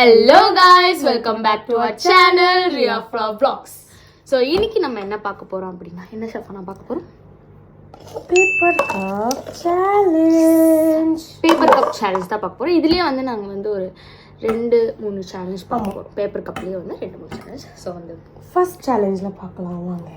Hello guys, welcome back to our channel Ria Vlogs. So இன்னைக்கு நம்ம என்ன பார்க்க போறோம் அப்படினா என்ன ஷஃபானா பார்க்க போறோம்? பேப்பர் கப் சேலஞ்ச் தான் பார்க்க போறோம். இதுலயே வந்து நாங்க வந்து ஒரு 2-3 சேலஞ்ச் பார்க்க போறோம். பேப்பர் கப்லயே வந்து 2-3 சேலஞ்ச். சோ வந்து ஃபர்ஸ்ட் சேலஞ்ச்ல பார்க்கலாம் வாங்க.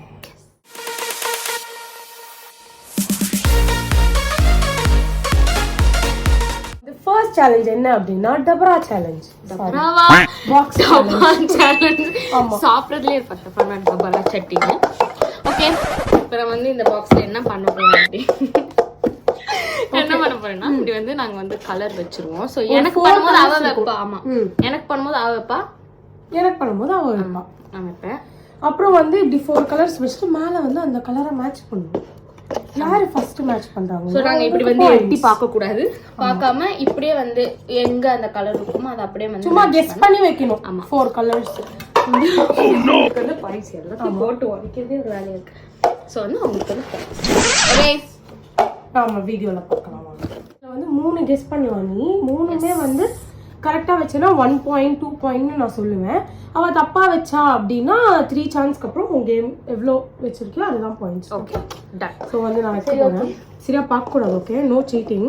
ஃபர்ஸ்ட் சேலஞ்ச் என்ன அப்படின்னா டபரா சேலஞ்ச். டபராவா பாக்ஸ் சேலஞ்ச். ஆமா, சாப்பிடுறதுலயே ஃபர்ஸ்ட் டபரா சட்னி. ஓகே, இப்போ நம்ம வந்து இந்த பாக்ஸ்ல என்ன பண்ண போறோம் அப்படி என்ன பண்ண போறேன்னா இப்படி வந்து நாங்க வந்து கலர் வச்சிருவோம். சோ எனக்கு பண்ணும்போது அவ வைப்பா. ஆமா, எனக்கு பண்ணும்போது அவ வைப்பா, எனக்கு பண்ணும்போது அவ வைப்பா. நான் வைப்பேன். அப்புறம் வந்து இப்படி 4 கலர்ஸ் வச்சுட்டு மேல வந்து அந்த கலரை மேட்ச் பண்ணுவோம். யாரு ஃபர்ஸ்ட் மேட்ச் பண்றாங்க? சோ நாங்க இப்படி வந்து எட்டி பார்க்க கூடாது, பார்க்காம இப்படியே வந்து எங்க அந்த கலர் இருக்குமோ அத அப்படியே வந்து சும்மா கெஸ் பண்ணி வைக்கணும். ஆமா, 4 கலர்ஸ் வந்து பாய்ஸ் எல்லாம் போட்டு வைக்கிறதே ஒரு வேலையா இருக்கு. சோ வந்து உங்களுக்கு வந்து ஓகே நாம வீடியோல பார்க்கலாம். இதுல வந்து 3 கெஸ் பண்ணுவாங்க. நீ 3மே வந்து கரெக்டா வச்சேன்னா 1 பாயிண்ட் 2 பாயிண்ட்னு நான் சொல்லுவேன். அவ தப்பா வச்சா அப்படின்னா 3 சான்ஸ்க்கு அப்புறம் உங்க கேம் எவ்வளோ வச்சிருக்கியோ அதுதான் பாயிண்ட்ஸ். Okay done. ஸோ வந்து நான் வைக்க போறேன். சரியா பார்க்க கூடாது. Okay, no cheating.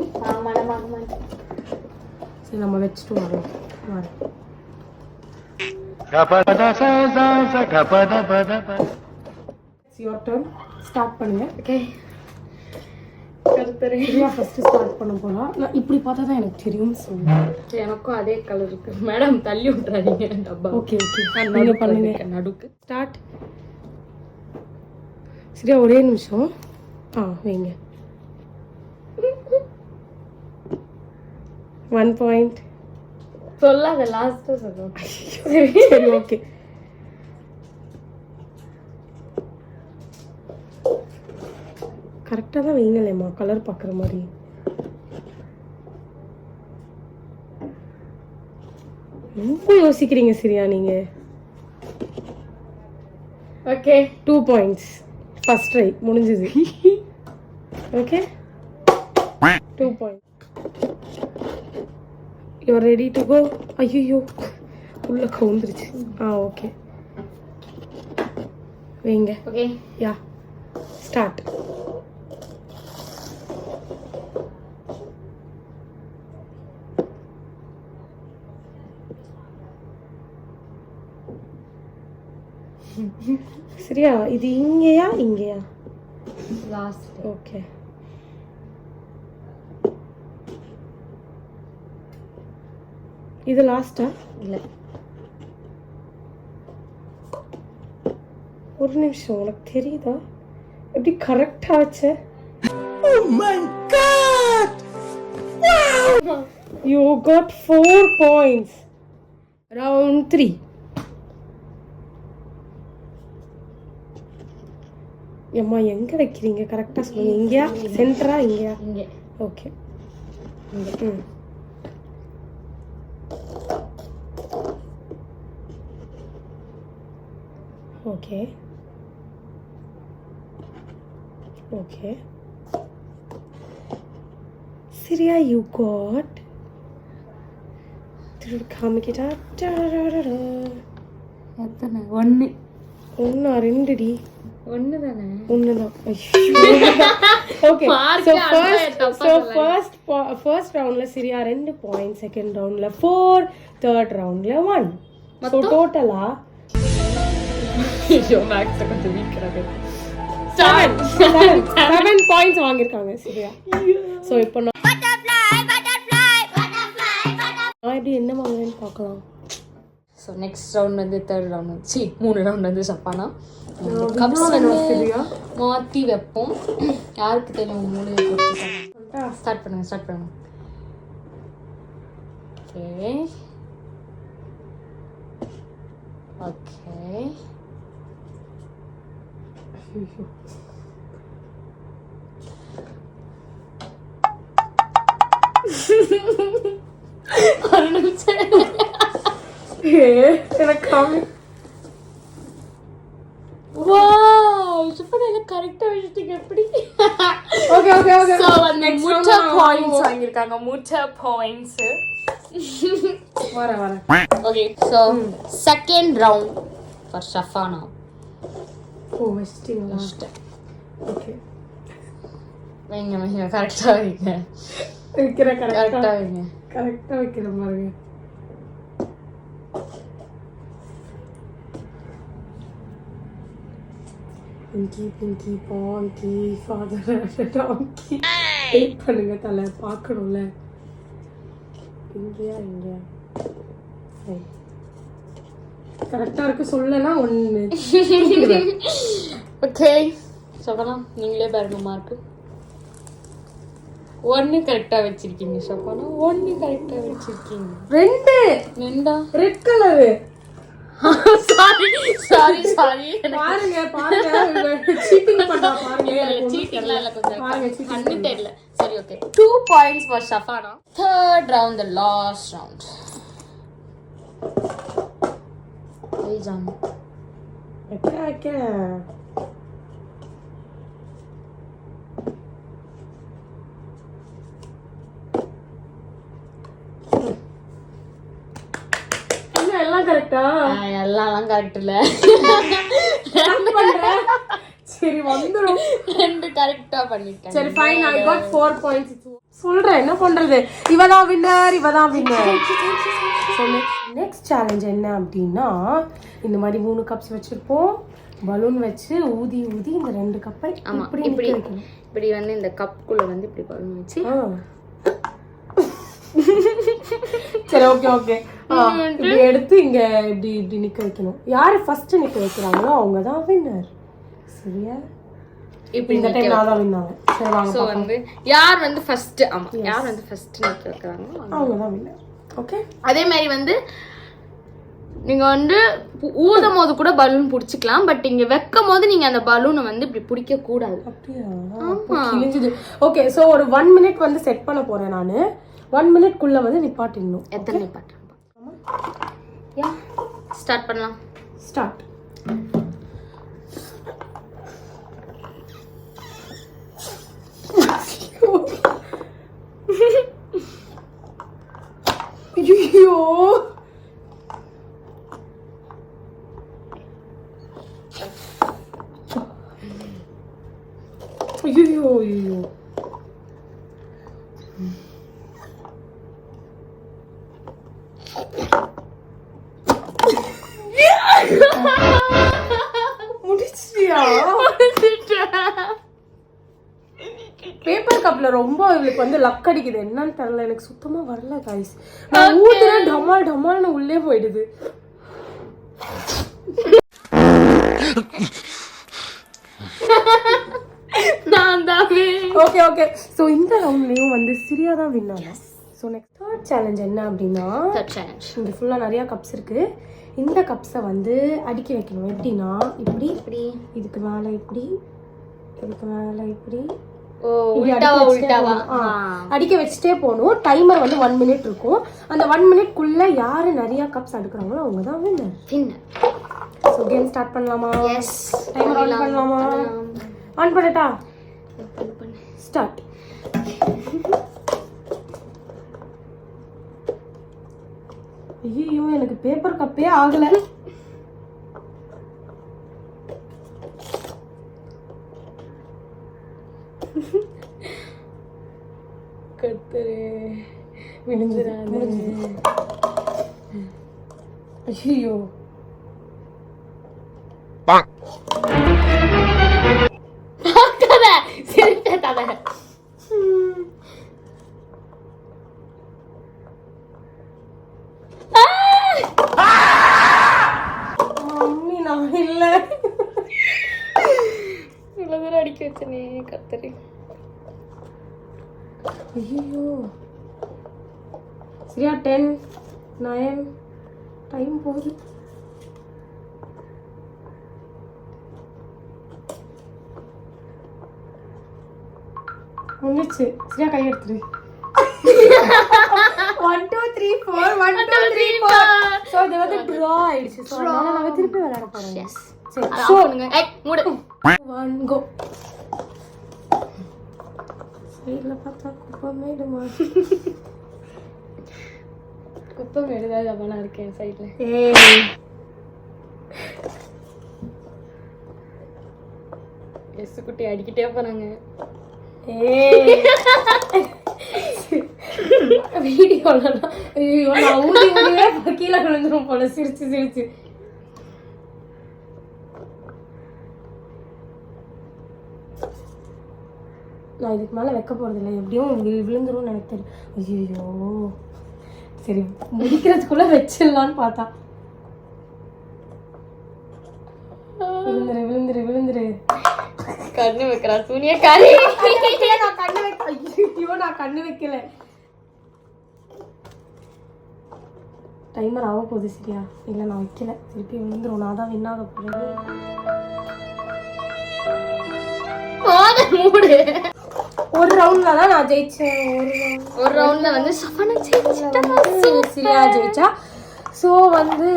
சரி, நம்ம வச்சுட்டு வரோம். Your turn. ஸ்டார்ட் பண்ணுங்க. ஓகே, சரியா ஃபர்ஸ்ட் ஸ்டார்ட் பண்ண போலாம். நான் இப்படி பார்த்தா தான் எனக்கு தெரியும் சொல்லுவேன். எனக்கும் அதே கலர் இருக்கு மேடம், தள்ளி விட்டுறாதீங்க டப்பா. ஓகே ஓகே, நீங்க பண்ணுங்க. நடுக்கு ஸ்டார்ட். சரியா, ஒரே நிமிஷம். வைங்க. 1 பாயிண்ட். சொல்லாத, லாஸ்ட் சொல்லுங்க. சரி ஓகே. கரெக்டாக தான் வைங்களேம்மா, கலர் பார்க்குற மாதிரி. ரொம்ப யோசிக்கிறீங்க சரியா நீங்க. Okay, 2 points. ஃபர்ஸ்ட் ட்ரை முடிஞ்சது. Okay, 2 point. You are ready to go? ஐயோ, உள்ள கவுந்துருச்சு. ஓகே, வைங்க. Okay, ya start. சரியா, இது இங்கேயா இங்கேயா? லாஸ்ட். ஓகே, இது லாஸ்டா? இல்ல, ஒரு நிமிஷம். உனக்கு தெரியுதா எப்படி கரெக்டா வச்ச? Oh my god! Wow! You got 4 points. Round 3. அம்மா எங்க வைக்கிறீங்க கரெக்டா சொல்லுங்க. இங்கயா சென்டரா இங்கயா? இங்க. ஓகே, இங்க. Okay okay. சரியா, யூ காட். திருடு காமிக்கிட்டா. எத்தனை? 1 1 2 டி. 1 தானே? 1 தான். ஓகே, ஃபர்ஸ்ட் ரவுண்ட்ல சரியா 2 பாயிண்ட், செகண்ட் ரவுண்ட்ல 4, தேர்ட் ரவுண்ட்ல 1. சோ டோட்டலா 7 பாயிண்ட்ஸ் வாங்கிருக்காங்க. சரியா, சோ இப்போ நான் எப்படி என்ன வாங்குறேன்னு பார்க்கலாம். ஸோ நெக்ஸ்ட் ரவுண்ட் வந்து தேர்ட் ரவுண்ட் வந்து 3 ரவுண்ட் வந்து சப்பானா கப்ஸ் வந்து மாற்றி வைப்போம். யாருக்கு தெரியும் மூலையை பொறுத்து. ஸ்டார்ட் பண்ணுங்க. Okay okay. ஒரு நிமிஷம் எனக்கு காமி. Wow, super. எல்லாம் கரெக்ட்டா வச்சிட்டீங்க. எப்படி? Okay okay okay. சோ வந்து முட்டை பாயிண்ட்ஸ் வாங்கிருக்காங்க. முட்டை பாயிண்ட்ஸ் வரேன். Okay so second round for Shafana. Oh வெஸ்டிங்களா? ஓகே வைங்க கரெக்டாக வைங்க. வைக்கிறேன். கரெக்டாக வைங்க. கரெக்டாக வைக்கிறேன் பாருங்க. Pinky ponky father donkey. Wait பண்ணுங்க தலை, பார்க்கணும்ல. இங்கேயா கரெக்டாக இருக்கு. சொல்லனா ஒன்று. ஓகே ஷஃபானா நீங்களே பாருங்க மார்க்கு. 1 கரெக்டா வச்சிருக்கீங்க ஷஃபானா. 1 கரெக்டா வச்சிருக்கீங்க. 2 ரெட் கலரு. சாரி பாருங்க சீட்டிங் பண்றா பாருங்க. சீட்டிங்ல இல்ல, கொஞ்சம் கண்ணு தெரியல. சரி okay 2 points for ஷஃபானா. Third round, the last round. Hey Jam. Okay. எல்லாம் கரெக்டா? எல்லாம் கரெக்ட் இல்ல. சரி வந்துரும். 2 கரெக்டா பண்ணிட்டேன். சரி ஃபைன், I got 4 points. சொல்றேன் என்ன பண்றது. இவதான் வின்னர். நெக்ஸ்ட் சேலஞ்ச் என்ன அப்படின்னா, இந்த மாதிரி 3 கப்ஸ் வச்சிருப்போம். பலூன் வச்சு ஊதி இந்த 2 கப்பை இப்படி வந்து இந்த கப்புக்குள்ள வந்து இப்படி பலூன் வச்சு. சரி ஓகே இப்படி எடுத்து இங்க இப்படி நிக்க வைக்கணும். யாரு ஃபர்ஸ்ட் நிக்க வைக்கிறாங்களோ அவங்க தான் வின்னர். சரியா? இப்படி இந்த டைம் நான் தான் வின்னாங்க. சரி வாங்க. சோ வந்து யார் வந்து ஃபர்ஸ்ட் யார் வந்து ஃபர்ஸ்ட் நிக்க வைக்கறாங்களோ அவங்க தான் வின்னர். ஓகே அதே மாதிரி வந்து நீங்க வந்து ஊதும் போது கூட பலூன் புடிச்சுக்கலாம். பட் இங்க வைக்கும் போது நீங்க அந்த பலூனை வந்து இப்படி பிடிக்க கூடாது. அப்படியா? கிழிஞ்சது. ஓகே சோ ஒரு 1 மினிட் வந்து செட் பண்ண போறேன் நானு. 1 மினிட் குள்ள வந்து நிப்பாட்டிடணும். எத்தனை நிப்பாட்டணும்? யா ஸ்டார்ட் பண்ணலாம். ஸ்டார்ட். ஐயோ முடிச்சியா? பேப்பர் கப்ல ரொம்ப இவளுக்கு வந்து லக் அடிக்குது. என்னன்னு தெரியல, எனக்கு சுத்தமா வரல गाइस. நான் ஊத்துறேன் டமால்னு உள்ளே போயிடுது. ஓகே சோ இந்த ரவுண்ட்லயும் வந்து சிரியா தான் வின் ஆனா. சோ நெக்ஸ்ட் தேர்ட் சேலஞ்ச் என்ன அப்படினா, இங்க ஃபுல்லா நிறைய கப்ஸ் இருக்கு. இந்த கப்ஸை வந்து அடுக்கி வைக்கணும். எப்படின்னா இப்படி இதுக்கு மேல இப்படி இதுக்கு மேல இப்படி அடிக்க வச்சுட்டே போகணும். டைமர் வந்து 1 மினிட் இருக்கும். அந்த 1 மினிட் குள்ள யாரு நிறைய கப்ஸ் அடுக்குறாங்களோ அவங்க தான் வின்னர். சோ கேம் ஸ்டார்ட் பண்ணலாமா? எஸ். டைமர் ஆன் பண்ணலாமா? ஆன் பண்ணட்டா? ஸ்டார்ட். ஐயோ எனக்கு பேப்பர் கப்பே ஆகல. கத்தரே விழுந்துறானே. ஐயோ பாக்காத சிரிக்காத. மம்மி நான் இல்ல. இவ்வளவு தூரம் அடிக்க வச்சனே கத்தரே. ஐயோ சரியா? 10 9 டைம் போகுது. முடிச்சு. சரியா? கை எடுத்துரு. 1 2 3 4 1 2 3 4. சோ இது வந்து டிரா ஆயிடுச்சு. சோ நாம திருப்பி விளையாட போறோம். எஸ். சரி சோ ஏய் மூடு. 1 கோ. சைடுல பார்த்தா குப்பை மேடுமா. குப்பை மேடுதான் ஜப்பானா இருக்கேன் சைட்ல. எஸ் குட்டி அடிக்கிட்டே போறாங்க. வீடியோல நான் ஊதி ஊதியே கீழே விழுந்துரும் போல சிரிச்சு சிரிச்சு. நான் இதுக்கு மேலே வைக்க போறது இல்லை, எப்படியும் விழுந்துரும்னு எனக்கு தெரியும். ஐயோ சரி முடிக்கிறதுக்குள்ள வச்சிடலான்னு பார்த்தா விழுந்துரு விழுந்துரு விழுந்துரு. கண்ணு வைக்கிறா சூனியா காரி. நான் கண்ணு வைக்க, ஐயோ நான் கண்ணு வைக்கல. டைமர் ஆக போகுது சரியா? இல்லை நான் வைக்கல, திருப்பி விழுந்துரும். நான் தான் வின்னாக போறேன். ஒரு ரவுண்ட்ல தான் நான் ஜெயிச்சேன். ஒரு ரவுண்ட்ல வந்து ஷஃபானா சரியா ஜெயிச்சா. ஸோ வந்து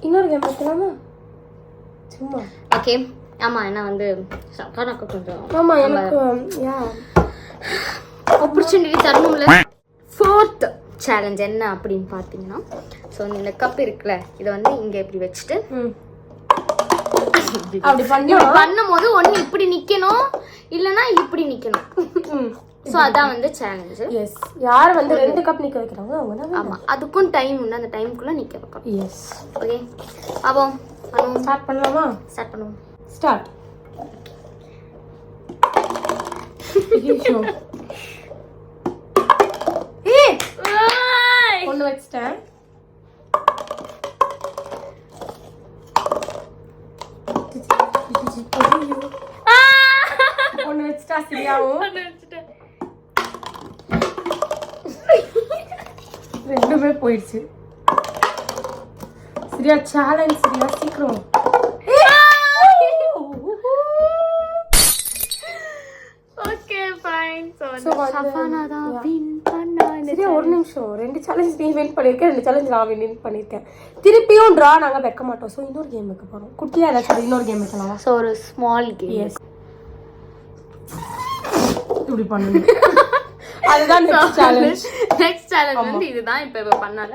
இன்னொரு கேம் வைக்கலாமா? சும்மா ஓகே. ஆமா என்ன வந்து ஷஃபானாக்கு கொஞ்சம் ஆமா எனக்கு ஆப்பர்ச்சுனிட்டி தரணும்ல. ஃபோர்த் சேலஞ்ச் என்ன அப்படின்னு பார்த்தீங்கன்னா, ஸோ இந்த கப் இருக்குல்ல, இதை வந்து இங்கே இப்படி வச்சுட்டு அப்படி பண்ணும்போது ஒன்று இப்படி நிற்கணும், இல்லைன்னா இப்படி நிற்கணும். ஸோ அதான் வந்து சேலஞ்ச். எஸ், யார் வந்து 2 கப் நிற்க வைக்கிறாங்க அவங்க தான். ஆமாம், அதுக்கும் டைம் உண்டு, அந்த டைமுக்குள்ளே நிற்க வைக்கணும். எஸ் ஓகே, அப்போ ஸ்டார்ட் பண்ணலாமா? ஸ்டார்ட் பண்ணுவோம். ஸ்டார்ட். ஒன்று வச்சிட்டேன். ஒன்று வச்சுட்டா சரியாவும். ரெண்டுமே போயிடுச்சு. சரியா சேலஞ்ச் சரியா சீக்கிரம். Okay fine. சோ ஷஃபானா தான் வின் பண்ணா. சரியா ஒரு நிமிஷம். 2 சேலஞ்ச் நீ வின் பண்ணிருக்க, 2 சேலஞ்ச் நான் வின் பண்ணிருக்கேன். திருப்பியும் டிரா நாங்க வைக்க மாட்டோம். சோ இன்னொரு கேம் வைக்க போறோம். குட்டியா ஏதாச்சும் இன்னொரு கேம் வைக்கலாம். சோ ஒரு ஸ்மால் கேம். எஸ், இப்படி பண்ணுங்க. அதுதான் நெக்ஸ்ட் சேலஞ்ச். நெக்ஸ்ட் சேலஞ்ச் வந்து இதுதான். இப்போ பண்ணால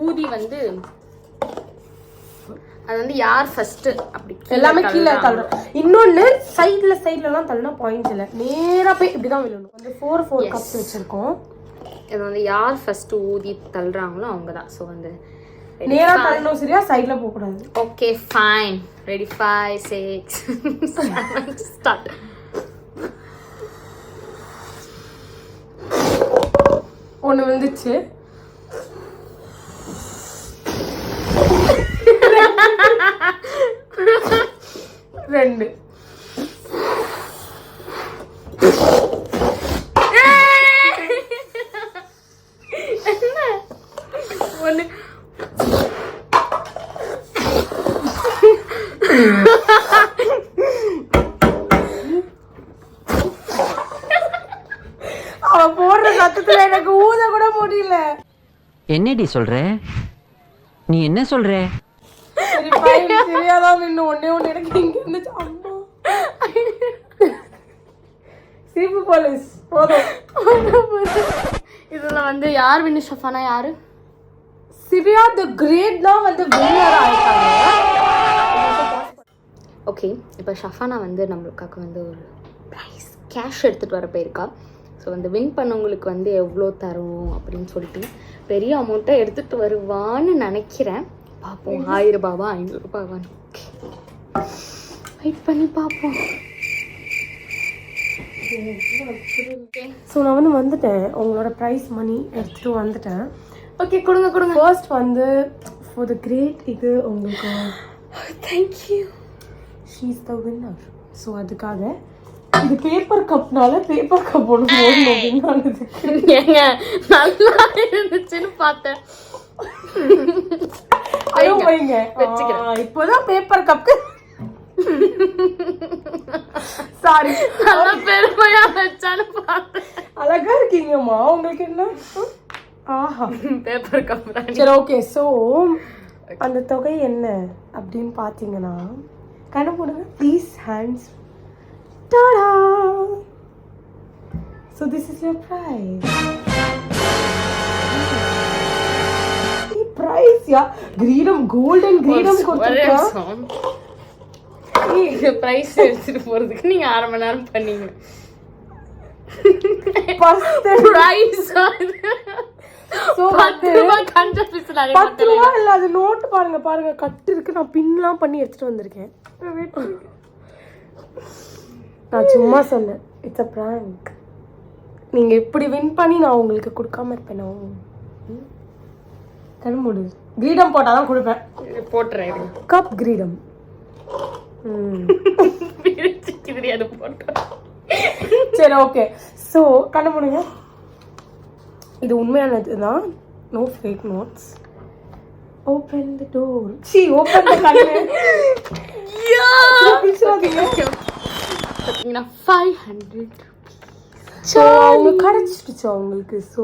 ஊதி வந்து அது வந்து யார் ஃபர்ஸ்ட் அப்படி எல்லாமே கீழே தள்ளணும். இன்னொன்னு சைடுலலாம் தள்ளினா பாயிண்ட் இல்லை, நேரா போய் இப்படிதான் விழணும். வந்து 4 கப்ஸ் வச்சிருக்கோம். இது வந்து யார் ஃபர்ஸ்ட் ஊதி தள்ளுறாங்களோ அவங்க தான். ஸோ வந்து நேரா தள்ளணும் சரியா, சைடுல போக கூடாது. Okay fine. Ready 5 6 7 start. ஒன்று வந்துச்சு. ரெண்டு. ஒன்று. அவ போடுற சத்தத்துல எனக்கு ஊத கூட முடியல. என்னடி சொல்ற? நீ என்ன சொல்ற? சரியாதான் இன்னும் ஒன்னே எனக்கு இங்க இருந்துச்சு. அம்மா சிரிப்பு போலீஸ் போதும். இதுல வந்து யார் வின்னு? ஷஃபானா யாரு? சிரியா தி கிரேட் தான் வந்து வின்னர் ஆயிட்டாங்க. ஓகே, இப்போ ஷஃபானா வந்து நம்மளுக்காக வந்து ஒரு ப்ரைஸ் கேஷ் எடுத்துகிட்டு வர போயிருக்கா. ஸோ வந்து வின் பண்ணவங்களுக்கு வந்து எவ்வளோ தரும் அப்படின்னு சொல்லிட்டு பெரிய அமௌண்ட்டை எடுத்துகிட்டு வருவான்னு நினைக்கிறேன். பார்ப்போம். 1000 ரூபாவா 500 ரூபாவான்னு. ஓகே, வெயிட் பண்ணி பார்ப்போம். ஸோ நான் வந்து வந்துட்டேன், உங்களோட ப்ரைஸ் மணி எடுத்துகிட்டு வந்துட்டேன். ஓகே, கொடுங்க கொடுங்க. ஃபர்ஸ்ட் வந்து ஃபார் த கிரேட் இது உங்களுக்கு. Thank you. She is the winner. So அதுக்காக இது பேப்பர் கப்னால பேப்பர் கப் ஒன்று போடணும். ஏங்க நல்லா இருந்துச்சுன்னு பார்த்தேன். வைங்க வச்சுக்கிறேன். இப்போதான் பேப்பர் கப். சாரி, நல்லா பெருமையா வச்சான்னு பார்த்தேன். அழகா இருக்கீங்கம்மா. உங்களுக்கு என்ன? ஆஹா, பேப்பர் கப். சரி ஓகே. ஸோ அந்த தொகை என்ன அப்படின்னு பார்த்தீங்கன்னா, கண்ணு போடுங்க ப்ளீஸ். ஹேண்ட்ஸ். டாடா. So this is your prize. Prize யா கிரீடம் கோல்டன் கிரீடம் கொடுத்துருக்கேன். பிரைஸ் எடுத்துட்டு போறதுக்கு நீங்க 1/2 மணி நேரம் பண்ணீங்க. பிரைஸ் சோ 10 ரூபா இல்ல, அது நோட் பாருங்க பாருங்க கட்டு இருக்கு. நான் பின்லாம் பண்ணி எடுத்துட்டு வந்திருக்கேன். நான் சும்மா சொன்னேன், இட்ஸ் a prank. நீங்க இப்படி வின் பண்ணி நான் உங்களுக்கு கொடுக்காம இருப்பேன். கண்ணு மூடு. கிரீடம் போட்டாதான் கொடுப்பேன். போட்டுறேன். கப் கிரீடம். அது போட்டோம். சரி ஓகே. ஸோ கண்ணு மூடுங்க. இது உண்மையானது தான். No fake notes. Open the door. See open the கண்ணு. பார்த்தீங்கன்னா 500 ஸோ அவங்க கிடைச்சிடுச்சு அவங்களுக்கு. ஸோ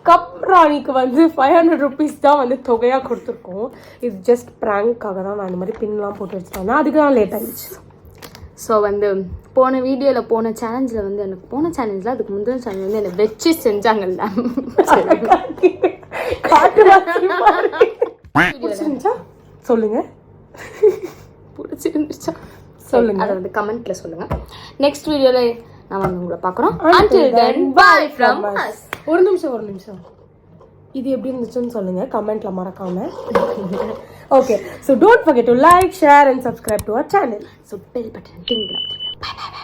கப் ராணிக்கு வந்து 500 rupees தான் வந்து தொகையாக கொடுத்துருக்கோம். இது ஜஸ்ட் ப்ராங்க்காக தான் நான் இந்த மாதிரி பின்லாம் போட்டு வச்சுட்டேன். அதுக்கு தான் லேட் ஆகிடுச்சு. ஸோ வந்து போன வீடியோவில் போன சேலஞ்சில் வந்து எனக்கு போன சேலஞ்சில் அதுக்கு முந்தின சேனல் வந்து என்னை வச்சு செஞ்சாங்கல்ல. பிடிச்சிருந்துச்சா சொல்லுங்க. பிடிச்சிருந்துச்சா சொல்லுங்க. அதை வந்து கமெண்ட்ல சொல்லுங்க. நெக்ஸ்ட் வீடியோவில் நான் வந்து உங்களை பார்க்குறோம். Until then, bye from us. ஒரு நிமிஷம். இது எப்படி இருந்துச்சுன்னு சொல்லுங்க கமெண்ட்ல மறக்காம. Okay, so don't forget to like, share and subscribe to our channel. So bell button ding. Bye bye.